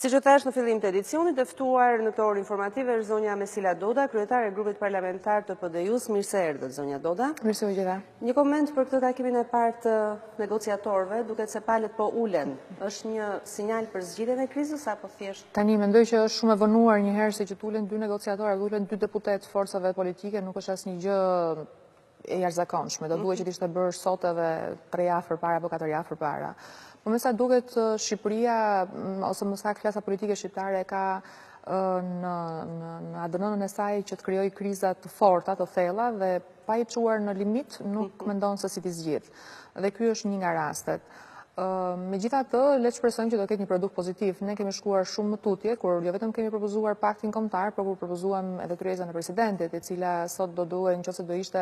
Si që thash në fillim të edicionit, e ftuar në këto orë informative është zonja Mesila Doda, kryetare e grupit parlamentar të PD-jus. Mirë se erdhët, zonja Doda. Mirë se u gjeta. Një koment për këtë takimin e parë të negociatorëve, duket se palët po ulen. Është një sinjal për zgjidhjen e krizës apo thjesht? Tani mendoj që është shumë e vonuar një herë se që tulen dy negociatorë, tulen dy deputet forcave politike, nuk është asnjë gjë e jashtëzakonshme. Do duhet që të ishte bërë sot edhe 3 javë përpara apo 4 javë përpara. Po me sa duket Shqipëria, ose më saktë klasa politike shqiptare ka në ADN-n e saj që të krijojë kriza të forta, të thella dhe pa i çuar në limit nuk mendon se si t'i zgjidh. Dhe ky është një nga rastet. Megjithatë, le të shpresojmë që do ketë një produkt pozitiv. Ne kemi shkuar shumë më tutje, kur jo vetëm kemi propozuar paktin kombëtar, por kur propozuam edhe kryesën e presidentit, e cila sot do duhet, nëse do ishte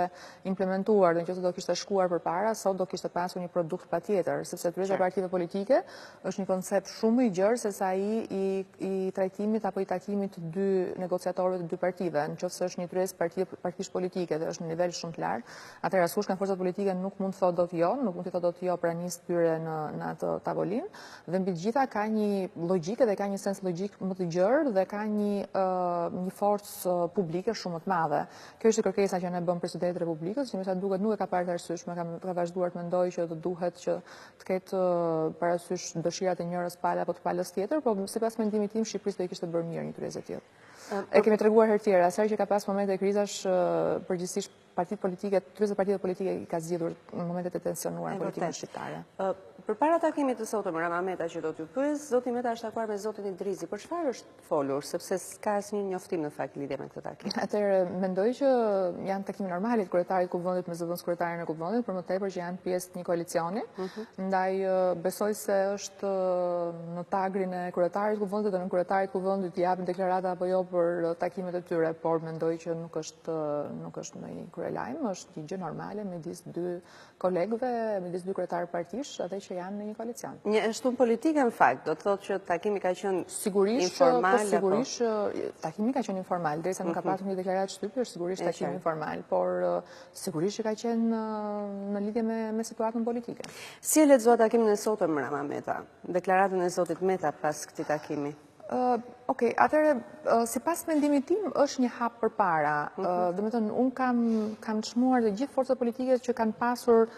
implementuar, nëse do kishte shkuar përpara, sot do kishte pasur një produkt patjetër, sepse kryesa e partive politike është një koncept shumë i gjerë se sa i trajtimit apo i takimit të dy negociatorëve të dy partive. Nëse është një kryesë partish politike dhe është në nivel shumë të lartë, atëherë askush nga forcat politike nuk mund të thotë dot jo, nuk mund të thotë dot jo pranisë tyre në atë tavolinë, dhe mbi të gjitha ka një logjikë dhe ka një sens logjik më të gjerë dhe ka një forcë publike shumë të madhe. Kjo është kërkesa që ne bëm Presidentit të Republikës, që më sa duket nuk e ka parë arsyeshme, ka vazhduar të mendojë që do duhet që të ketë parasysh dëshirat e njërës palë apo të palës tjetër, por sipas mendimit tim Shqipërisë do i kishte bërë mirë një kryesë tjetër. E kemi treguar herë tjera, sa që ka pas momente krizash, përgjithsisht partitë politike, kryesat e partive politike i ka zgjidhur në momentet e tensionuara në politikën shqiptare. Përpara takimit të sotëm Rama Meta që do t'ju pyes, zoti Meta është takuar me zotin Idrizi. Për çfarë është folur, sepse s'ka asnjë njoftim në fakt lidhje me këtë takim? Atëherë mendoj që janë takime normale të kryetarit të Kuvendit me zëvendës kryetarin e Kuvendit, për më tepër që janë pjesë të një koalicioni. Ndaj besoj se është në tagrin e kryetarit të Kuvendit dhe në kryetarit të Kuvendit të japin deklarata apo jo për takimet e tyre, por mendoj që nuk është ndonjë kryelajm, është një gjë normale midis dy kolegëve, midis dy kryetarë partish, atë që janë në një koalicion. Një shtun politike në fakt, do të thotë që takimi ka qenë informal? Sigurisht, takimi ka qenë informal, derisa nuk ka pasur një deklaratë shtypje, është sigurisht takim informal, por sigurisht që ka qenë në lidhje me situatën politike. Si e lexua takimin e sotëm Rama Meta, deklaratën e zotit Meta pas këtij takimi? Okej, atëherë, sipas mendimit tim, është një hap përpara. Domethënë, unë kam çmuar të gjithë forcat politike që kanë pasur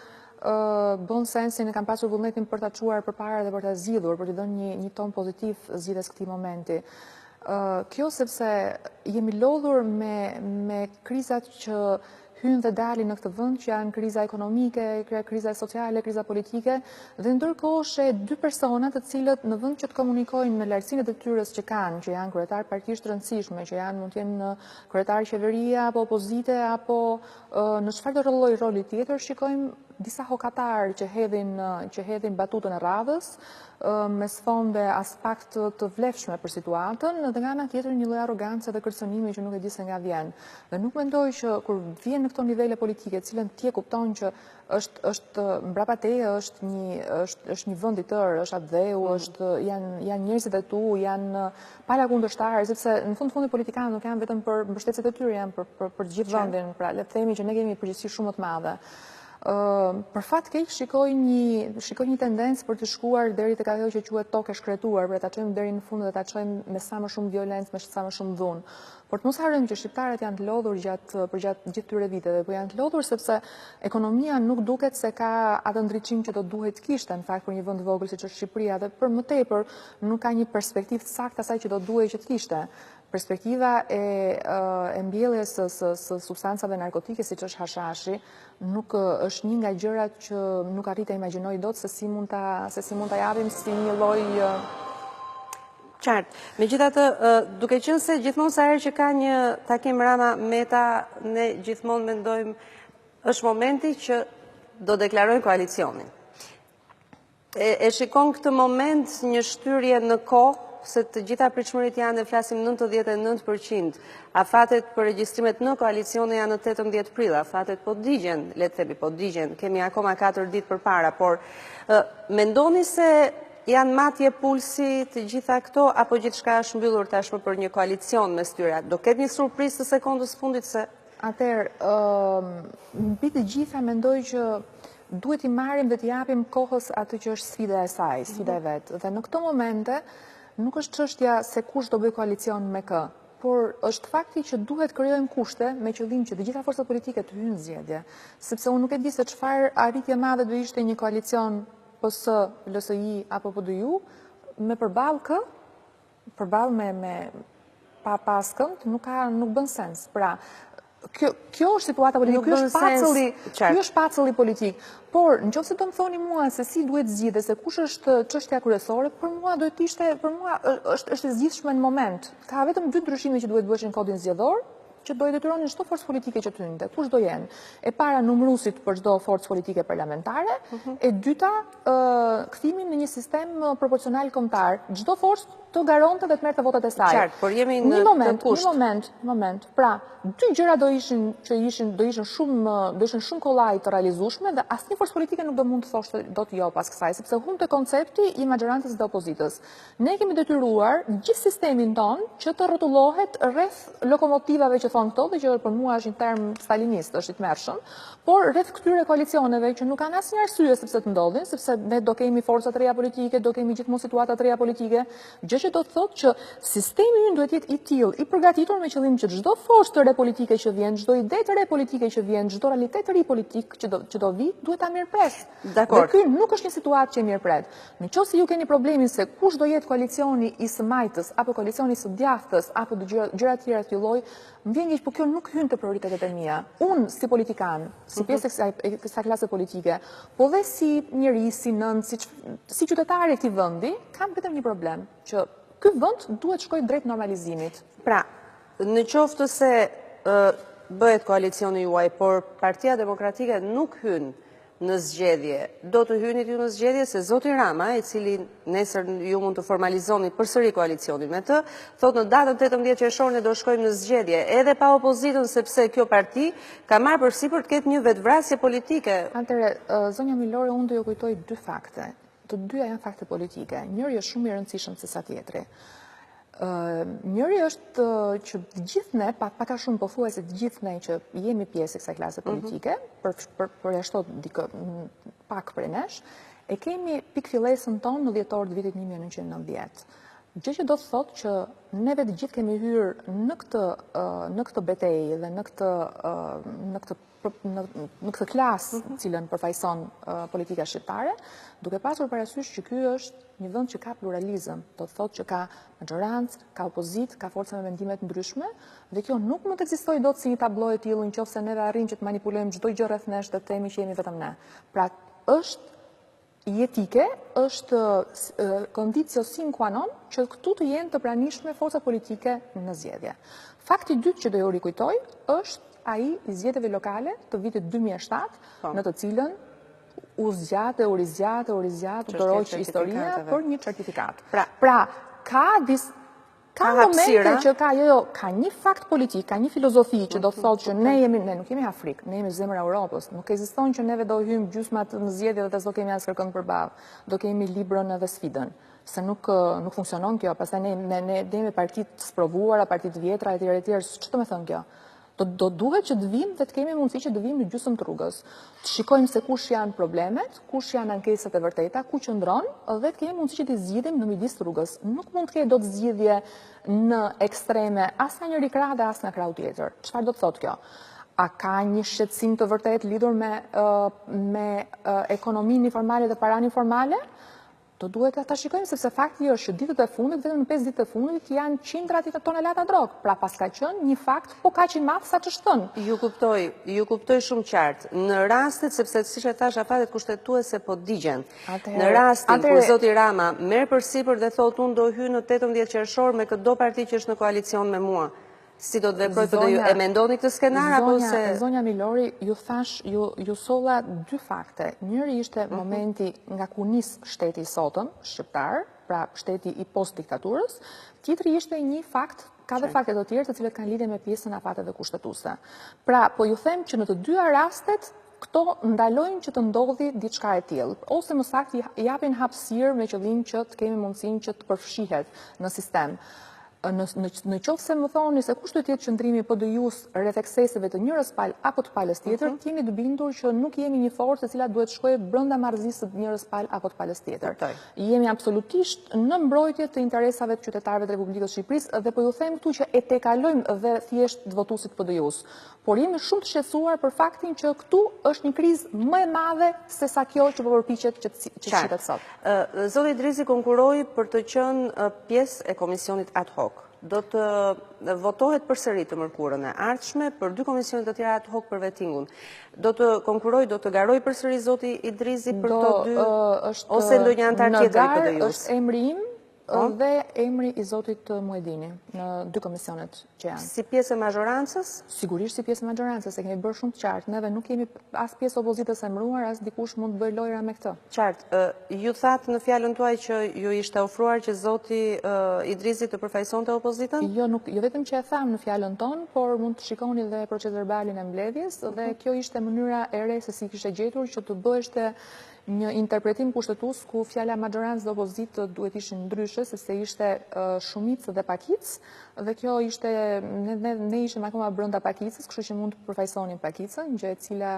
bon sensin e kanë pasur vullnetin për ta çuar përpara dhe për ta zgjidhur, për të dhënë një ton pozitiv zgjidhjes këtij momenti. Kjo sepse jemi lodhur me krizat që hynë dhe dalin në këtë vend, që janë kriza ekonomike, kriza sociale, kriza politike, dhe ndërkohë dy persona të cilët në vend që të komunikojnë në lartësinë e detyrës që kanë, që janë kryetar partish të rëndësishme, që janë mund të jenë kryetar qeveria apo opozite apo në çfarëdo lloj roli tjetër, shikojmë disa hokatarë që hedhin batutën e radhës me sfonde as pak të vlefshme për situatën, dhe nga ana tjetër një lloj arrogancë dhe kërcënimi që nuk e di se nga vjen. Dhe nuk mendoj që kur vjen në këto nivele politike, të cilën ti e kupton që është mbrapa teje, është një vend i tërë, është atdheu, janë njerëzit e tu, janë pala kundërshtarë, sepse në fundit politikanët nuk janë vetëm për mbështetësit e tyre, janë për gjithë vendin, pra le të themi që ne kemi përgjegjësi shumë të madhe. Për fat keq shikoj një tendencë për të shkuar deri tek ajo që quhet tokë e shkretuar, për ta çojmë deri në fund dhe ta çojmë me sa më shumë violencë, me sa më shumë dhunë. Por të mos harrojmë që shqiptarët janë të lodhur për gjatë gjithë këtyre viteve, po janë të lodhur sepse ekonomia nuk duket se ka atë ndriçim që do duhet kishte në fakt për një vend vogël siç është Shqipëria, dhe për më tepër nuk ka një perspektivë të saktë asaj që do duhet që të kishte. Perspektiva e mbjelljes së substancave narkotike siç është hashashi nuk është një nga gjërat që nuk arrit të imagjinoj dot se si mund ta japim si një lloj qartë. Megjithatë, duke qenë se gjithmonë sa herë që ka një takim Rama Meta, ne gjithmonë mendojmë është momenti që do deklarojnë koalicionin. E shikon këtë moment një shtyrje në kohë, se të gjitha pritshmërit janë, dhe flasim 99%. Afatet për regjistrimet në koalicione janë në 18 prill, afatet po digjen, le të themi po digjen, kemi akoma 4 ditë përpara, por mendoni se janë matje pulsi të gjitha këto, apo gjithçka është mbyllur tashmë për një koalicion mes tyre? Do ketë një surprizë të sekondës fundit se? Atëherë, mbi të gjitha mendoj që duhet i marrim dhe t'i japim kohës atë që është sfida e saj, sfida e vetë. Dhe në këto momente, nuk është çështja se kush do bëj koalicion me kë, por është fakti që duhet krijojmë kushte me qëllim që të gjitha forcat politike të hyjnë në zgjedhje, sepse unë nuk e di se çfarë arritje madhe do ishte një koalicion PS, LSI apo PDU me përballë me pa skënd, nuk bën sens. Pra, kjo është situata politike, ky është paculli politik. Por, nëse do më thoni mua se si duhet zgjidhe, se kush është çështja kryesore, për mua është e zgjidhshme në moment. Ka vetëm 2 ndryshime që duhet bëhen në kodin zgjedhor, që do i detyronin çdo forcë politike që të hynte. Kush do jenë? E para numërusit për çdo forcë politike parlamentare, e dyta kthimin në një sistem proporcional kombëtar. Çdo forcë të garantonte dhe të merrte votat e saj. Qartë, por jemi në moment. Pra, 2 gjëra do ishin shumë kollaj të realizueshme dhe asnjë forcë politike nuk do mund të thoshte dot jo pas kësaj, sepse humte koncepti i majorancës dhe opozitës. Ne kemi detyruar gjithë sistemin ton që të rrotullohet rreth lokomotivave që thonë këto, dhe që për mua është një term stalinist, është i tmerrshëm, por rreth këtyre koalicioneve që nuk kanë asnjë arsye sepse të ndodhin, sepse ne do kemi forca të reja politike, do kemi gjithmonë situata të reja politike, gjë që do të thotë që sistemi ynë duhet jetë i tillë, i përgatitur me qëllim që çdo forcë të re politike që vjen, çdo ide të re politike që vjen, çdo realitet të ri politik që do vi, duhet ta mirëpres. Dhe ky nuk është një situatë që e mirëpret. Nëse ju keni problemin se kush do jetë koalicioni i së majtës apo koalicioni i së djathtës apo gjëra të tjera të lloj, më vjen keq, por kjo nuk hyn te prioritetet e mia. Unë si politikan, si pjesë e kësaj klase politike, po dhe si njerëz, si nën, si qytetare e këtij vendi, kam vetëm një problem, që ky vend duhet shkojë drejt normalizimit. Pra, në qoftë se bëhet koalicioni juaj, por Partia Demokratike nuk hyn në zgjedhje, do të hynit ju në zgjedhje, se zoti Rama, i cili nesër ju mund të formalizoni përsëri koalicionin me të, thot në datën 18 qershor ne do shkojmë në zgjedhje, edhe pa opozitën, sepse kjo parti ka marrë përsipër të ketë një vetvrasje politike. Atëre, zonja Milore, unë do ju kujtoj 2 fakte. Të dyja janë fakte politike. Njëri është shumë i rëndësishëm se sa tjetri. Njëri është që të gjithë ne, pak a shumë pothuajse të gjithë ne që jemi pjesë e kësaj klase politike, përjashtot pak prej nesh, e kemi pikëfillesën tonë në dhjetor të vitit 1990. Gjë që do të thotë që neve të gjithë kemi hyrë në këtë betejë dhe në këtë klasë cilën përfaqëson politika shqiptare, duke pasur parasysh që ky është një vend që ka pluralizëm, do të thotë që ka majorancë, ka opozitë, ka forca me mendime të ndryshme, dhe kjo nuk mund të ekzistojë dot si një tablo e tillë nëse neve arrijmë që të manipulojmë çdo gjë rreth nesh dhe të themi që jemi vetëm ne. Pra, është jetike, është kondicio sine qua non që këtu të jenë të pranishme forca politike në zgjedhje. Fakti i dytë që do ju rikujtoj është ai i zgjedhjeve lokale të vitit 2007, në të cilën u doroj historia për një certifikat. Pra, ka momente që ka një fakt politik, ka një filozofi që do të thotë që ne nuk jemi Afrikë, ne jemi zemra e Europës. Nuk ekziston që neve do hyjmë gjysmat në zgjedhje dhe s'do kemi as kërkon përballë. Do kemi librën edhe sfidën. Se nuk funksionon kjo, pastaj ne jemi partitë të sprovuara, partitë vjetra etj. Ç'do të thënë kjo? Do duhet që të vim dhe të kemi mundësi që të vim në gjysmë të rrugës. Të shikojmë se kush janë problemet, kush janë ankesat e vërteta, ku qëndron, dhe të kemi mundësi që të zgjidhim në midis të rrugës. Nuk mund të ketë dot zgjidhje në ekstreme, as nga njëri krah dhe as nga krahu tjetër. Çfarë do të thotë kjo? A ka një shqetësim të vërtet lidhur me ekonominë informale dhe paranë informale? Do duhet ta shikojmë, sepse fakti është që ditët e fundit, vetëm në 5 ditë të fundit, janë qindrat e tonelata drog. Pra pas ka qenë një fakt, po kaq i madh sa ç'shton. Ju kuptoj shumë qartë. Në rastet, sepse siç e thash, afatet kushtetuese po digjen. Në rastin kur zoti Rama merr përsipër dhe thotë unë do hyj në 18 qershor me çdo parti që është në koalicion me mua. Si do të veproj, po ju e mendoni këtë skenar apo se zonja Milori, ju solla 2 fakte. Njëri ishte momenti nga ku nis shteti i sotëm shqiptar, pra shteti i post-diktaturës. Tjetri ishte një fakt, ka dhe fakte të tjerë të cilët kanë lidhje me pjesën e afateve kushtetuese. Pra, po ju them që në të dyja rastet këto ndalojnë që të ndodhi diçka e tillë, ose më saktë japin hapësirë me qëllim që të kemi mundësinë që të përfshihet në sistem. Në qoftë se më thoni se kush do të jetë qëndrimi PD-jus rreth ekseseve të njërës palë apo të palës tjetër, kemi të bindur që nuk jemi një forcë e cila duhet shkojë brenda marrëzisë të njërës palë apo të palës tjetër. Jemi absolutisht në mbrojtje të interesave të qytetarëve të Republikës Shqipërisë dhe po ju them këtu që e tekalojmë dhe thjesht votuesit PD-jus. Por jemi shumë të shqetësuar për faktin që këtu është një krizë më e madhe se sa kjo që po përpiqet që shitet sot. Zoti Idrizi konkuroi për të qenë pjesë e komisionit ad hoc. Do të votohet përsëri të mërkurën e ardhshme për 2 komisionet të tjera ad hoc për vettingun. Do të konkuroj, do të garoj përsëri zoti Idrizi për to 2 ose ndonjë antar tjetër i PD-jus? Është emri im dhe emri i zotit Muedini në 2 komisionet që janë. Si pjesë e mazhorancës? Sigurisht si pjesë e mazhorancës, e kemi bërë shumë të qartë. Neve nuk kemi as pjesë opozitës emëruar, as dikush mund të bëjë lojra me këtë. Qartë. Ju thatë në fjalën tuaj që ju ishte ofruar që zoti Idrizi të përfaqësonte opozitën? Jo vetëm që e tham në fjalën tonë, por mund të shikoni dhe procedurbalin e mbledhjes dhe kjo ishte mënyra e re se si kishte gjetur që të bëheshte një interpretim kushtetues ku fjala majorancë dhe opozitë duhet ishin ndryshe, sepse ishte shumicë dhe pakicë, dhe kjo ishte, ne ishim akoma brenda pakicës, kështu që mund të përfaqësonin pakicën, gjë e cila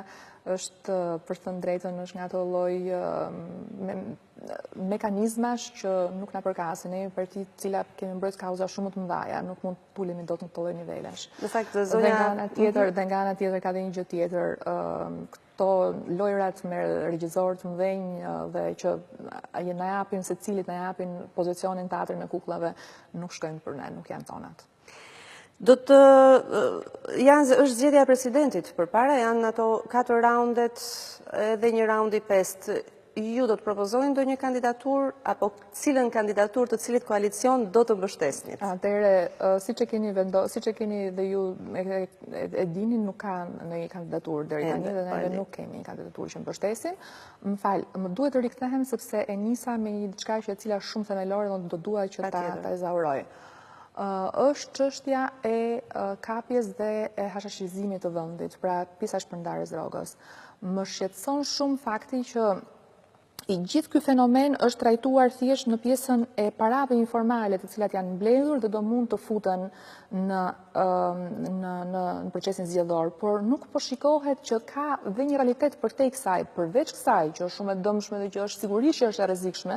është për të drejtën është nga ato lloj mekanizmash që nuk na përkasin, ne parti të cila kemi mbrojtur kauza shumë të mëdha, nuk mund të pulemi dot në këto lloj nivelesh. Në fakt zonja dhe nga ana tjetër ka dhe një gjë tjetër, këto lojrat me regjizor të mëdhenj dhe që na japin secilit na japin pozicionin teatrin e kukullave nuk shkojnë për ne, nuk janë tonat. Është zgjedhja e presidentit përpara, janë ato 4 raundet edhe një raund i 5. Ju do të propozojnë ndonjë kandidatur apo cilën kandidatur të cilit koalicion do të mbështesnit? Atëherë, siç e keni dhe ju e dini, nuk ka ndonjë kandidatur deri tani dhe ne nuk kemi një kandidatur që mbështesim. Më fal, më duhet të rikthehem sepse e nisa me një diçka që e cila shumë themelore dhe do dua që ta ezauroj. Është çështja e kapjes dhe e hashashizimit të vendit, pra pisa shpërndarjes drogës. Më shqetëson shumë fakti që i gjithë ky fenomen është trajtuar thjesht në pjesën e parave informale të cilat janë mbledhur dhe do mund të futen në procesin zgjedhor, por nuk po shikohet që ka dhe një realitet përtej kësaj, përveç kësaj që është shumë e dëmshme dhe që është sigurisht që është e rrezikshme,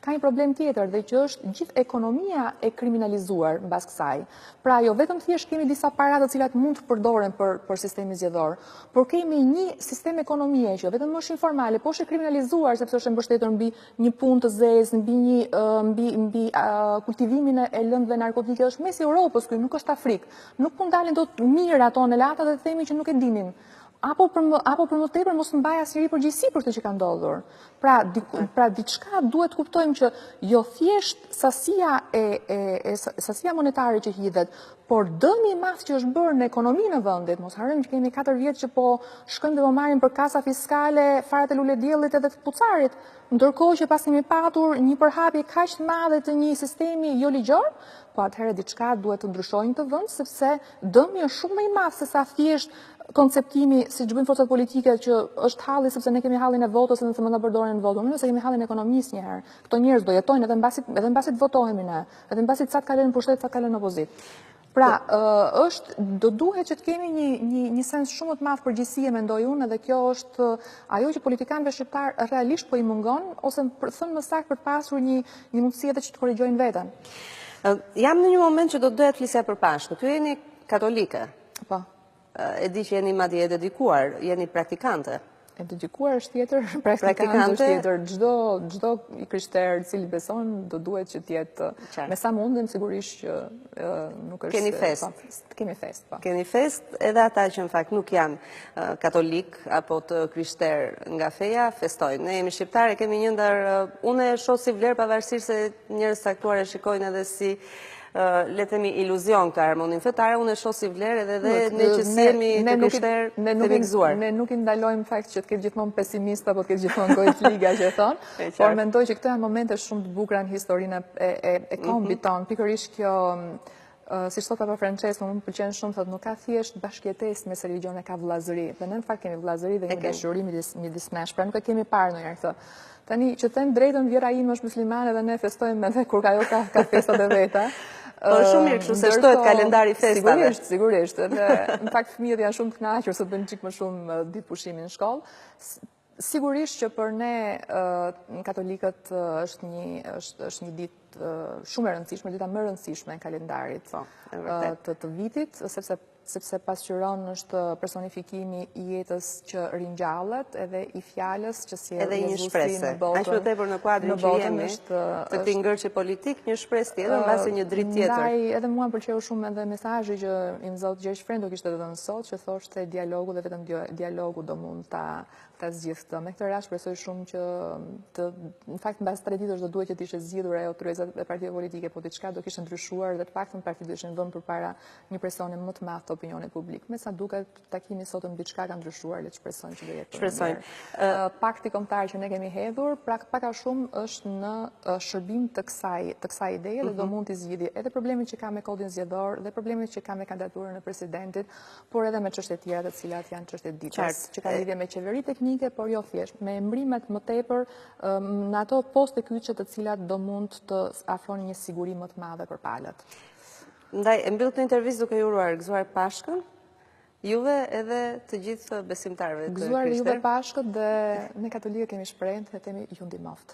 ka një problem tjetër dhe që është gjithë ekonomia e kriminalizuar mbas kësaj. Pra jo vetëm thjesht kemi disa para të cilat mund të përdoren për sistemin zgjedhor, por kemi një sistem ekonomie që vetëm është informale, po është e kriminalizuar sepse është mbështetur mbi një punë të zezë, mbi kultivimin e lëndëve narkotike, është mesi Europës, ky nuk është Afrikë. Nuk mund dalin dot mirë ato në lata dhe themi që nuk e dinim. Apo për më tepër mos mbaj asnjëri përgjegjësi për këtë që ka ndodhur. Pra diçka duhet kuptojmë që jo thjesht sasia monetare që hidhet, por dëmi i madh që është bërë në ekonominë e vendit. Mos harrojmë që kemi 4 vjet që po shkojmë dhe po marrim për kasa fiskale farat e lulediellit edhe të Pucarit, ndërkohë që pas kemi patur një përhapje kaq të madhe të një sistemi jo ligjor, po atëherë diçka duhet të ndryshojnë të vend, sepse dëmi është shumë më i madh se sa thjesht konceptimi, si që bëjmë forcat politike, që është halli sepse ne kemi hallin e votës edhe se më nda përdoren në votë, nëse kemi hallin e ekonomisë njëherë. Këto njerëz do jetojnë edhe mbasi të votohemi ne, edhe mbasi të kalojnë në pushtet, kalojnë në opozit. Pra, do duhet që të kemi një sens shumë të madh përgjegjësie, mendoj unë, edhe kjo është ajo që politikanëve shqiptar realisht po i mungon, ose thënë më saktë për të pasur një mundësi edhe që të korrigjojnë veten. Jam në një moment që do të doja të flisja për Pashkët. Ju jeni katolike. Po. E di që jeni madje e dedikuar, jeni praktikante. E dedikuar është tjetër, praktikante është tjetër. Çdo i krishterë i cili beson do duhet që të jetë me sa mundem, sigurisht që nuk është. Keni fest. Kemi fest, po. Keni fest, edhe ata që në fakt nuk janë katolik apo të krishterë nga feja, festojnë. Ne jemi shqiptarë, kemi një ndër, unë e shoh si vlerë pavarësisht se njerëz saktuar e shikojnë edhe si le të themi iluzion këtë harmonin fetare, unë e shoh si vlerë edhe ne që jemi të krishterë të miksuar. Ne nuk i ndalojmë fakt që të ketë gjithmonë pesimist apo të ketë gjithmonë gojë fliga që e thon, por mendoj që këto janë momente shumë të bukura në historinë e kombit ton. Pikërisht kjo, si thot Papa Francesco, më pëlqen shumë, thotë nuk ka thjesht bashkëjetesë mes religione, ka vëllazëri. Dhe ne në fakt kemi vëllazëri dhe kemi dashuri midis nesh, pra nuk e kemi parë ndonjëherë këtë. Tani që them drejtën, vjera ime është muslimane dhe ne festojmë edhe kur ajo ka festat e veta. Po shumë mirë, kështu se shtohet kalendari festave. Sigurisht. Edhe në fakt fëmijët janë shumë të kënaqur se bëjnë çik më shumë ditë pushimi në shkollë. Sigurisht që për ne katolikët është një ditë shumë e rëndësishme, dita më e rëndësishme në kalendarit të vitit, sepse pasqyron është personifikimi i jetës që ringjallet edhe i fjalës që si edhe një shpresë. Aq më tepër në kuadrin që jemi të këtij ngërçi politik, një shpresë tjetër mbase një dritë tjetër. Ndaj edhe mua më pëlqeu shumë edhe mesazhi që im zot Gjergj Frendo kishte dhënë sot, që thoshte dialogu dhe vetëm dialogu do mund ta zgjidhë këtë. Me këtë rast shpresoj shumë që në fakt mbas 3 ditësh do duhet që të ishte zgjidhur ajo tryeza e partive politike, po diçka do kishte ndryshuar dhe të paktën partitë do ishin vënë përpara një presioni më të madh të opinionit publik. Me sa duket takimi sotëm diçka ka ndryshuar, le të shpresojmë që do jetë. Shpresojmë. Pakti kombëtar që ne kemi hedhur, pak a shumë është në shërbim të kësaj ideje dhe do mund të zgjidhë edhe problemin që ka me kodin zgjedhor dhe problemin që ka me kandidaturën e presidentit, por edhe me çështje të tjera të cilat janë çështje ditës, që kanë lidhje me qeveri teknike, por jo thjesht me emrimet më tepër në ato poste kyçe të cilat do mund të afroni një siguri më të madhe për palët. Ndaj, e mbyll këtë intervistë duke ju uruar gëzuar Pashkën, juve edhe të gjithë besimtarëve të Krishterë. Gëzuar juve Pashkët dhe ne katolikë kemi shprehjen dhe themi ju ndihmoft.